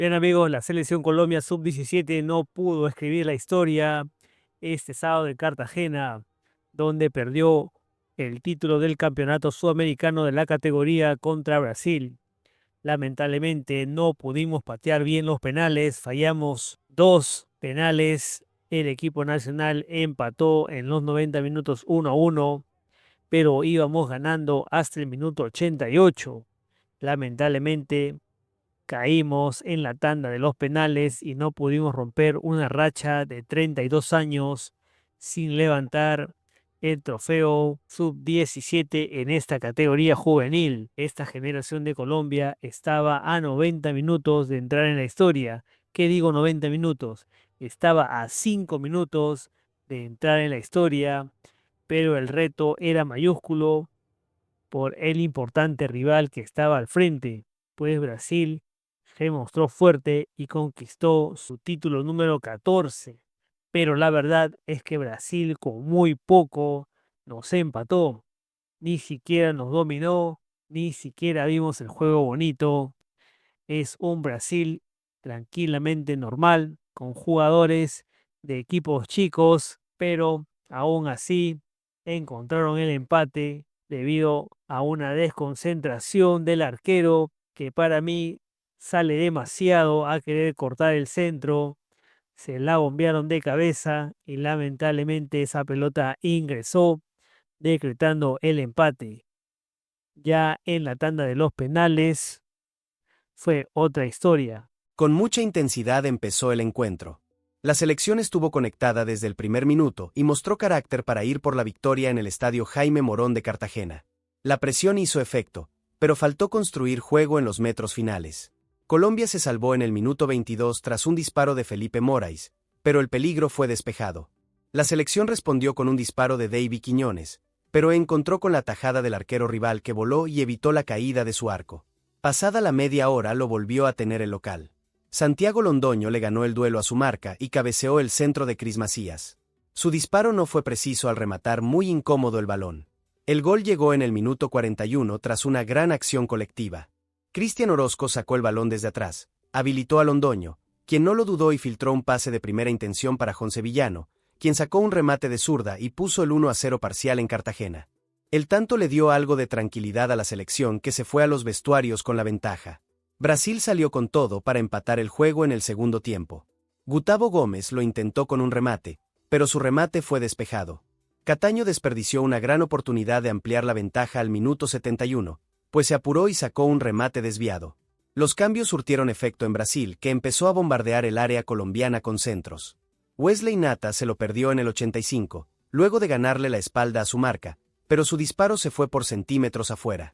Bien amigos, la selección Colombia sub-17 no pudo escribir la historia este sábado en Cartagena, donde perdió el título del campeonato sudamericano de la categoría contra Brasil. Lamentablemente no pudimos patear bien los penales, fallamos dos penales. El equipo nacional empató en los 90 minutos 1-1, pero íbamos ganando hasta el minuto 88. Lamentablemente caímos en la tanda de los penales y no pudimos romper una racha de 32 años sin levantar el trofeo sub-17 en esta categoría juvenil. Esta generación de Colombia estaba a 90 minutos de entrar en la historia. ¿Qué digo 90 minutos? Estaba a 5 minutos de entrar en la historia, pero el reto era mayúsculo por el importante rival que estaba al frente, pues Brasil se mostró fuerte y conquistó su título número 14. Pero la verdad es que Brasil con muy poco nos empató, ni siquiera nos dominó, ni siquiera vimos el juego bonito. Es un Brasil tranquilamente normal, con jugadores de equipos chicos, pero aún así encontraron el empate debido a una desconcentración del arquero que para mí sale demasiado a querer cortar el centro. Se la bombearon de cabeza y lamentablemente esa pelota ingresó, decretando el empate. Ya en la tanda de los penales fue otra historia. Con mucha intensidad empezó el encuentro. La selección estuvo conectada desde el primer minuto y mostró carácter para ir por la victoria en el estadio Jaime Morón de Cartagena. La presión hizo efecto, pero faltó construir juego en los metros finales. Colombia se salvó en el minuto 22 tras un disparo de Felipe Morais, pero el peligro fue despejado. La selección respondió con un disparo de David Quiñones, pero encontró con la tajada del arquero rival que voló y evitó la caída de su arco. Pasada la media hora lo volvió a tener el local. Santiago Londoño le ganó el duelo a su marca y cabeceó el centro de Cris Macías. Su disparo no fue preciso al rematar muy incómodo el balón. El gol llegó en el minuto 41 tras una gran acción colectiva. Cristian Orozco sacó el balón desde atrás, habilitó a Londoño, quien no lo dudó y filtró un pase de primera intención para Jon Sevillano, quien sacó un remate de zurda y puso el 1-0 parcial en Cartagena. El tanto le dio algo de tranquilidad a la selección que se fue a los vestuarios con la ventaja. Brasil salió con todo para empatar el juego en el segundo tiempo. Gustavo Gómez lo intentó con un remate, pero su remate fue despejado. Cataño desperdició una gran oportunidad de ampliar la ventaja al minuto 71, pues se apuró y sacó un remate desviado. Los cambios surtieron efecto en Brasil, que empezó a bombardear el área colombiana con centros. Wesley Nata se lo perdió en el 85, luego de ganarle la espalda a su marca, pero su disparo se fue por centímetros afuera.